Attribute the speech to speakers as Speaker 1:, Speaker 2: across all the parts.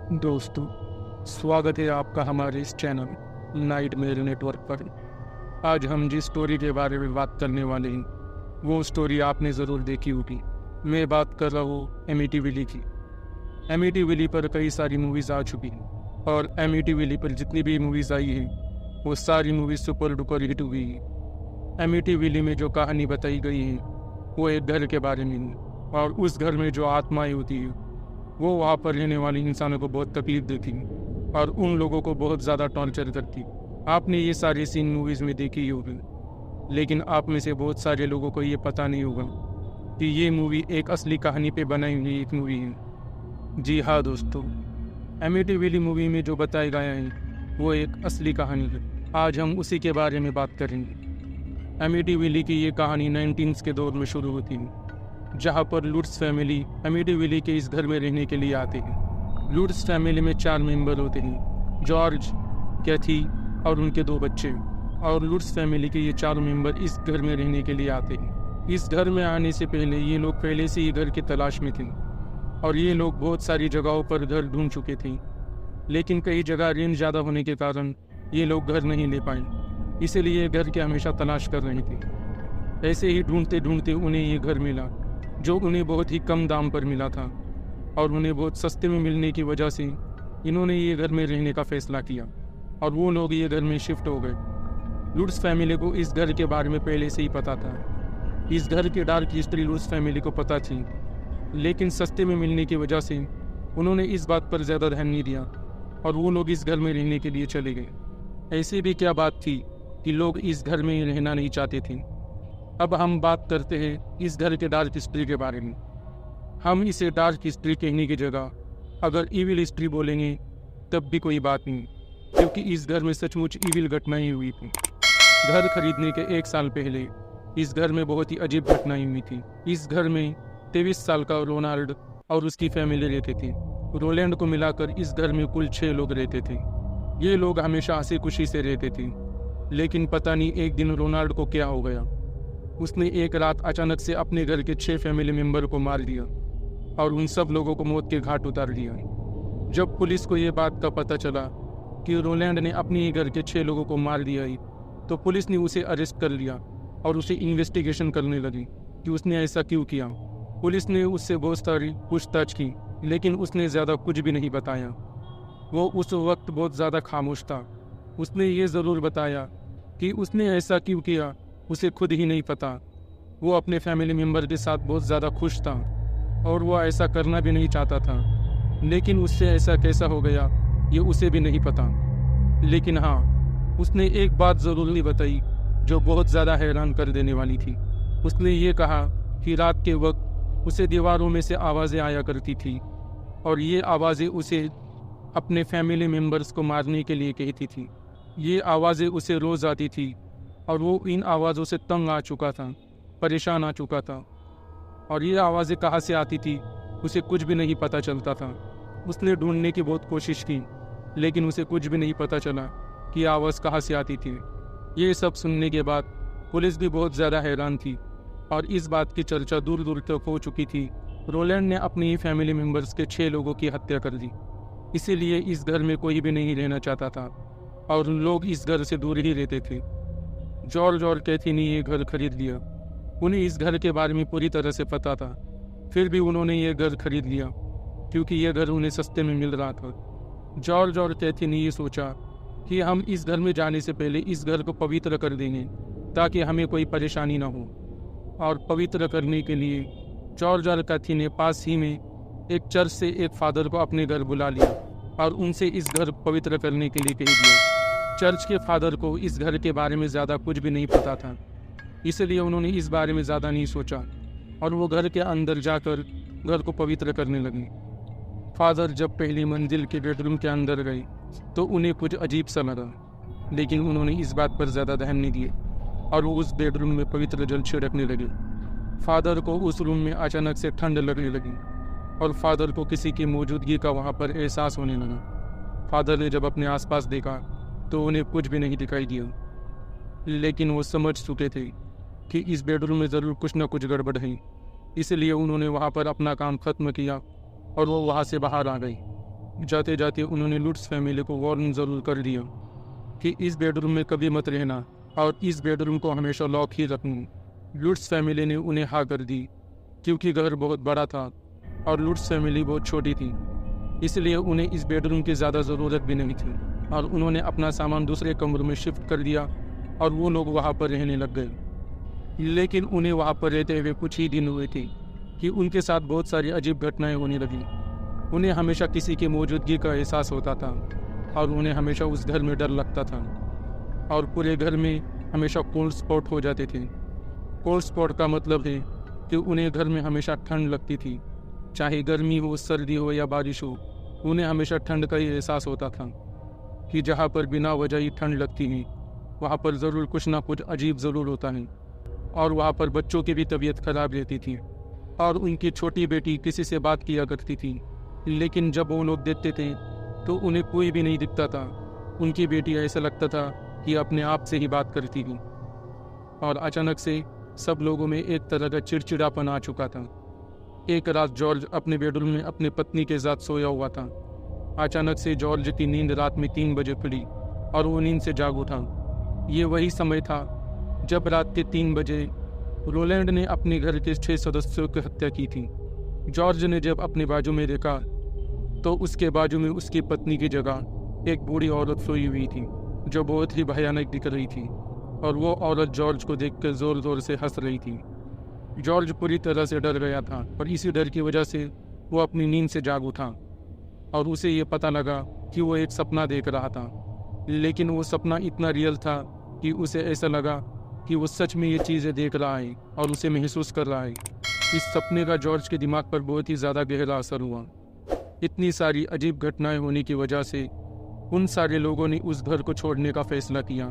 Speaker 1: दोस्तों, स्वागत है आपका हमारे इस चैनल नाइट मेल नेटवर्क पर। आज हम जिस स्टोरी के बारे में बात करने वाले हैं वो स्टोरी आपने ज़रूर देखी होगी। मैं बात कर रहा हूँ एमिटीविली की। एमिटीविली पर कई सारी मूवीज़ आ चुकी हैं और एमिटीविली पर जितनी भी मूवीज़ आई हैं वो सारी मूवीज़ सुपर डुपर हिट हुई हैं। एमिटीविली में जो कहानी बताई गई है वो एक घर के बारे में है और उस घर में जो आत्माएं होती है वो वहाँ पर रहने वाले इंसानों को बहुत तकलीफ देती और उन लोगों को बहुत ज़्यादा टॉर्चर करती। आपने ये सारी सीन मूवीज़ में देखी ही होगी, लेकिन आप में से बहुत सारे लोगों को ये पता नहीं होगा कि ये मूवी एक असली कहानी पे बनाई हुई एक मूवी है। जी हाँ दोस्तों, एमिटीविली मूवी में जो बताया गया है वो एक असली कहानी है। आज हम उसी के बारे में बात करेंगे। एमिटीविली की ये कहानी 19 के दौर में शुरू होती है, जहाँ पर लुट्स फैमिली एमिटीविली के इस घर में रहने के लिए आते हैं। लुट्स फैमिली में 4 मेंबर होते हैं, जॉर्ज, कैथी और उनके 2 बच्चे। और लुट्स फैमिली के ये 4 मेंबर इस घर में रहने के लिए आते हैं। इस घर में आने से पहले ये लोग पहले से ही घर की तलाश में थे और ये लोग बहुत सारी जगहों पर घर ढूंढ चुके थे, लेकिन कई जगह रेंज ज़्यादा होने के कारण ये लोग घर नहीं ले पाए, इसीलिए घर की हमेशा तलाश कर रहे थे। ऐसे ही ढूंढते ढूंढते उन्हें ये घर मिला, जो उन्हें बहुत ही कम दाम पर मिला था और उन्हें बहुत सस्ते में मिलने की वजह से इन्होंने ये घर में रहने का फैसला किया और वो लोग ये घर में शिफ्ट हो गए। लुट्स फैमिली को इस घर के बारे में पहले से ही पता था। इस घर की डार्क हिस्ट्री लुट्स फैमिली को पता थी, लेकिन सस्ते में मिलने की वजह से उन्होंने इस बात पर ज़्यादा ध्यान नहीं दिया और वो लोग इस घर में रहने के लिए चले गए। ऐसी भी क्या बात थी कि लोग इस घर में रहना नहीं चाहते थे। अब हम बात करते हैं इस घर के डार्क हिस्ट्री के बारे में। हम इसे डार्क हिस्ट्री कहने की जगह अगर ईविल हिस्ट्री बोलेंगे तब भी कोई बात नहीं, क्योंकि इस घर में सचमुच ईविल घटनाएं हुई थी। घर खरीदने के 1 साल पहले इस घर में बहुत ही अजीब घटनाएं हुई थी। इस घर में 23 साल का रोनाल्ड और उसकी फैमिली रहते थे। रोलैंड को मिलाकर इस घर में कुल 6 लोग रहते थे। ये लोग हमेशा हंसी खुशी से रहते थे, लेकिन पता नहीं एक दिन रोनाल्ड को क्या हो गया। उसने एक रात अचानक से अपने घर के 6 फैमिली मेंबर को मार दिया और उन सब लोगों को मौत के घाट उतार दिया। जब पुलिस को यह बात का पता चला कि रोलैंड ने अपने ही घर के 6 लोगों को मार दिया ही, तो पुलिस ने उसे अरेस्ट कर लिया और उसे इन्वेस्टिगेशन करने लगी कि उसने ऐसा क्यों किया। पुलिस ने उससे बहुत सारी पूछताछ की, लेकिन उसने ज़्यादा कुछ भी नहीं बताया। वो उस वक्त बहुत ज़्यादा खामोश था। उसने ये ज़रूर बताया कि उसने ऐसा क्यों किया उसे खुद ही नहीं पता। वो अपने फैमिली मेम्बर के साथ बहुत ज़्यादा खुश था और वो ऐसा करना भी नहीं चाहता था, लेकिन उससे ऐसा कैसा हो गया ये उसे भी नहीं पता। लेकिन हाँ, उसने एक बात ज़रूर नहीं बताई जो बहुत ज़्यादा हैरान कर देने वाली थी। उसने ये कहा कि रात के वक्त उसे दीवारों में से आवाज़ें आया करती थी और ये आवाज़ें उसे अपने फैमिली मेम्बर्स को मारने के लिए कहती थी। ये आवाज़ें उसे रोज़ आती थी और वो इन आवाज़ों से तंग आ चुका था, परेशान आ चुका था। और ये आवाज़ें कहाँ से आती थी उसे कुछ भी नहीं पता चलता था। उसने ढूंढने की बहुत कोशिश की, लेकिन उसे कुछ भी नहीं पता चला कि आवाज़ कहाँ से आती थी। ये सब सुनने के बाद पुलिस भी बहुत ज़्यादा हैरान थी और इस बात की चर्चा दूर दूर तक हो चुकी थी। रोलैंड ने अपनी ही फैमिली मेम्बर्स के 6 लोगों की हत्या कर दी, इसीलिए इस घर में कोई भी नहीं रहना चाहता था और लोग इस घर से दूर ही रहते थे। जॉर्ज और कैथी ने ये घर खरीद लिया। उन्हें इस घर के बारे में पूरी तरह से पता था, फिर भी उन्होंने ये घर खरीद लिया क्योंकि यह घर उन्हें सस्ते में मिल रहा था। जॉर्ज और कैथी ने ये सोचा कि हम इस घर में जाने से पहले इस घर को पवित्र कर देंगे ताकि हमें कोई परेशानी ना हो। और पवित्र करने के लिए जॉर्ज और कैथी ने पास ही में एक चर्च से एक फादर को अपने घर बुला लिया और उनसे इस घर पवित्र करने के लिए कह दिया। चर्च के फादर को इस घर के बारे में ज़्यादा कुछ भी नहीं पता था, इसलिए उन्होंने इस बारे में ज़्यादा नहीं सोचा और वो घर के अंदर जाकर घर को पवित्र करने लगे। फादर जब पहली मंजिल के बेडरूम के अंदर गए तो उन्हें कुछ अजीब सा लगा, लेकिन उन्होंने इस बात पर ज़्यादा ध्यान नहीं दिए और वो उस बेडरूम में पवित्र जल छिड़कने लगे। फादर को उस रूम में अचानक से ठंड लगने लगी और फादर को किसी की मौजूदगी का वहाँ पर एहसास होने लगा। फादर ने जब अपने आसपास देखा तो उन्हें कुछ भी नहीं दिखाई दिया, लेकिन वो समझ चुके थे कि इस बेडरूम में ज़रूर कुछ न कुछ गड़बड़ है, इसलिए उन्होंने वहाँ पर अपना काम ख़त्म किया और वो वहाँ से बाहर आ गई। जाते जाते उन्होंने लुट्स फैमिली को वार्न ज़रूर कर दिया कि इस बेडरूम में कभी मत रहना और इस बेडरूम को हमेशा लॉक ही रखना। लुट्स फैमिली ने उन्हें हाँ कर दी क्योंकि घर बहुत बड़ा था और लुट्स फैमिली बहुत छोटी थी, इसलिए उन्हें इस बेडरूम की ज़्यादा ज़रूरत भी नहीं थी और उन्होंने अपना सामान दूसरे कमरे में शिफ्ट कर दिया और वो लोग वहाँ पर रहने लग गए। लेकिन उन्हें वहाँ पर रहते हुए कुछ ही दिन हुए थे कि उनके साथ बहुत सारी अजीब घटनाएं होने लगी। उन्हें हमेशा किसी की मौजूदगी का एहसास होता था और उन्हें हमेशा उस घर में डर लगता था और पूरे घर में हमेशा कोल्ड स्पॉट हो जाते थे। कोल्ड स्पॉट का मतलब है कि उन्हें घर में हमेशा ठंड लगती थी, चाहे गर्मी हो, सर्दी हो या बारिश हो। उन्हें हमेशा ठंड का ही एहसास होता था कि जहाँ पर बिना वजह ही ठंड लगती है वहाँ पर ज़रूर कुछ ना कुछ अजीब ज़रूर होता है। और वहाँ पर बच्चों की भी तबीयत खराब रहती थी और उनकी छोटी बेटी किसी से बात किया करती थी, लेकिन जब वो लोग देखते थे तो उन्हें कोई भी नहीं दिखता था। उनकी बेटी ऐसा लगता था कि अपने आप से ही बात करती थी। और अचानक से सब लोगों में एक तरह का चिड़चिड़ापन आ चुका था। एक रात जॉर्ज अपने बेडरूम में अपनी पत्नी के साथ सोया हुआ था। अचानक से जॉर्ज की नींद रात में 3 बजे खुली और वो नींद से जाग उठा। ये वही समय था जब रात के 3 बजे रोलैंड ने अपने घर के 6 सदस्यों की हत्या की थी। जॉर्ज ने जब अपने बाजू में देखा तो उसके बाजू में उसकी पत्नी की जगह एक बूढ़ी औरत सोई हुई थी जो बहुत ही भयानक दिख रही थी और वो औरत जॉर्ज को देखकर जोर जोर से हंस रही थी। जॉर्ज पूरी तरह से डर गया था और इसी डर की वजह से वो अपनी नींद से जाग उठा और उसे ये पता लगा कि वो एक सपना देख रहा था, लेकिन वो सपना इतना रियल था कि उसे ऐसा लगा कि वो सच में ये चीज़ें देख रहा है और उसे महसूस कर रहा है। इस सपने का जॉर्ज के दिमाग पर बहुत ही ज़्यादा गहरा असर हुआ। इतनी सारी अजीब घटनाएं होने की वजह से उन सारे लोगों ने उस घर को छोड़ने का फैसला किया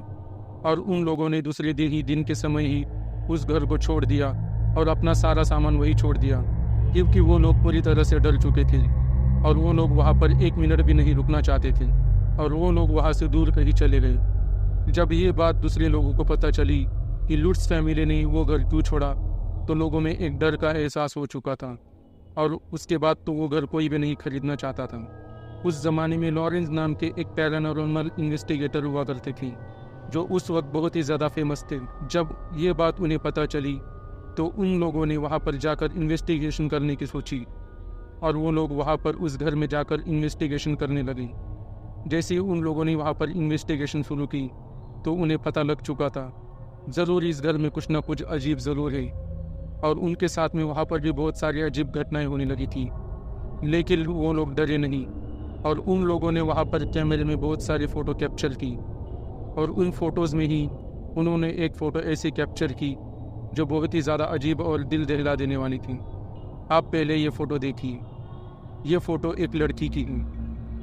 Speaker 1: और उन लोगों ने दूसरे दिन के समय ही उस घर को छोड़ दिया और अपना सारा सामान वही छोड़ दिया, क्योंकि वो लोग पूरी तरह से डर चुके थे और वो लोग वहाँ पर 1 मिनट भी नहीं रुकना चाहते थे और वो लोग वहाँ से दूर कहीं चले गए। जब ये बात दूसरे लोगों को पता चली कि लुट्स फैमिली ने वो घर क्यों छोड़ा तो लोगों में एक डर का एहसास हो चुका था और उसके बाद तो वो घर कोई भी नहीं खरीदना चाहता था। उस ज़माने में लॉरेंस नाम के एक पैरानॉर्मल इन्वेस्टिगेटर हुआ करते थे जो उस वक्त बहुत ही ज़्यादा फेमस थे। जब ये बात उन्हें पता चली तो उन लोगों ने वहाँ पर जाकर इन्वेस्टिगेशन करने की सोची और वो लोग वहाँ पर उस घर में जाकर इन्वेस्टिगेशन करने लगे। जैसे ही उन लोगों ने वहाँ पर इन्वेस्टिगेशन शुरू की तो उन्हें पता लग चुका था ज़रूर इस घर में कुछ ना कुछ अजीब ज़रूर है और उनके साथ में वहाँ पर भी बहुत सारी अजीब घटनाएं होने लगी थी। लेकिन वो लोग डरे नहीं और उन लोगों ने वहाँ पर कैमरे में बहुत सारी फ़ोटो कैप्चर की और उन फ़ोटोज़ में ही उन्होंने एक फ़ोटो ऐसी कैप्चर की जो बहुत ही ज़्यादा अजीब और दिल दहला देने वाली थी। आप पहले ये फ़ोटो देखिए। ये फ़ोटो एक लड़की की है।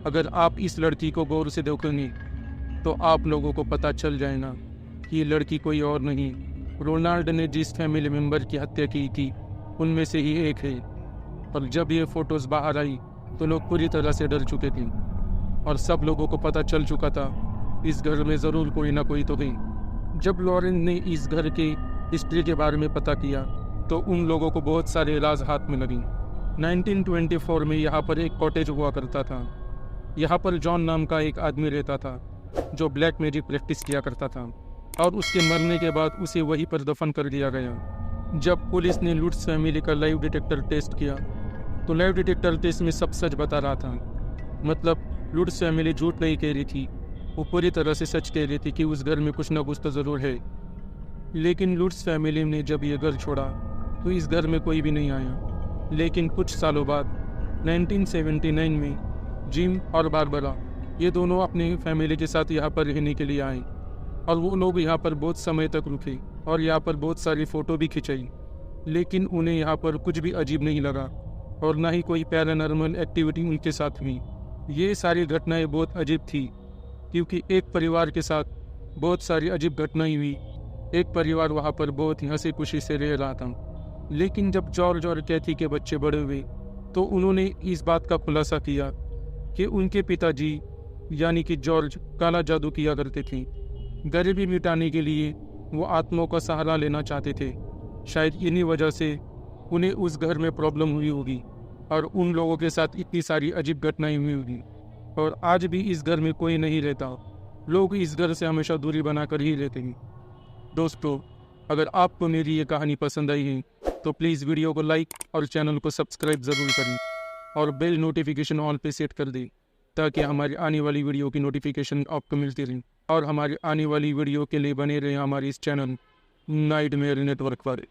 Speaker 1: अगर आप इस लड़की को गौर से देखोगे तो आप लोगों को पता चल जाएगा कि ये लड़की कोई और नहीं, रोनाल्ड ने जिस फैमिली मेम्बर की हत्या की थी उनमें से ही एक है। और जब ये फ़ोटोज़ बाहर आई तो लोग पूरी तरह से डर चुके थे और सब लोगों को पता चल चुका था इस घर में ज़रूर कोई ना कोई तो है। जब लॉरेंस ने इस घर के हिस्ट्री के बारे में पता किया तो उन लोगों को बहुत सारे राज हाथ में लगी। 1924 में यहाँ पर एक कॉटेज हुआ करता था। यहाँ पर जॉन नाम का एक आदमी रहता था जो ब्लैक मैजिक प्रैक्टिस किया करता था और उसके मरने के बाद उसे वहीं पर दफन कर दिया गया। जब पुलिस ने लुट्स फैमिली का लाइव डिटेक्टर टेस्ट किया तो लाइव डिटेक्टर टेस्ट में सब सच बता रहा था। मतलब लुट्स फैमिली झूठ नहीं कह रही थी, वो पूरी तरह से सच कह रही थी कि उस घर में कुछ ना कुछ तो ज़रूर है। लेकिन लुट्स फैमिली ने जब ये घर छोड़ा तो इस घर में कोई भी नहीं आया। लेकिन कुछ सालों बाद 1979 में जिम और बारबरा ये दोनों अपनी फैमिली के साथ यहाँ पर रहने के लिए आए और वो लोग यहाँ पर बहुत समय तक रुके और यहाँ पर बहुत सारी फ़ोटो भी खिंचाई। लेकिन उन्हें यहाँ पर कुछ भी अजीब नहीं लगा और ना ही कोई पैरानॉर्मल एक्टिविटी उनके साथ हुई। ये सारी घटनाएं बहुत अजीब थी क्योंकि एक परिवार के साथ बहुत सारी अजीब घटनाएं हुई। एक परिवार वहाँ पर बहुत ही हंसी खुशी से रह रहा था। लेकिन जब जॉर्ज और कैथी के बच्चे बड़े हुए तो उन्होंने इस बात का खुलासा किया कि उनके पिताजी यानी कि जॉर्ज काला जादू किया करते थे। गरीबी मिटाने के लिए वो आत्माओं का सहारा लेना चाहते थे। शायद इन्हीं वजह से उन्हें उस घर में प्रॉब्लम हुई होगी और उन लोगों के साथ इतनी सारी अजीब घटनाएं हुई होगी। और आज भी इस घर में कोई नहीं रहता, लोग इस घर से हमेशा दूरी बनाकर ही रहते हैं। दोस्तों, अगर आपको मेरी ये कहानी पसंद आई है तो प्लीज़ वीडियो को लाइक और चैनल को सब्सक्राइब ज़रूर करें और बेल नोटिफिकेशन ऑल पे सेट कर दें ताकि हमारी आने वाली वीडियो की नोटिफिकेशन आपको मिलती रहे। और हमारी आने वाली वीडियो के लिए बने रहे हमारे इस चैनल नाइटमेयर नेटवर्क पर।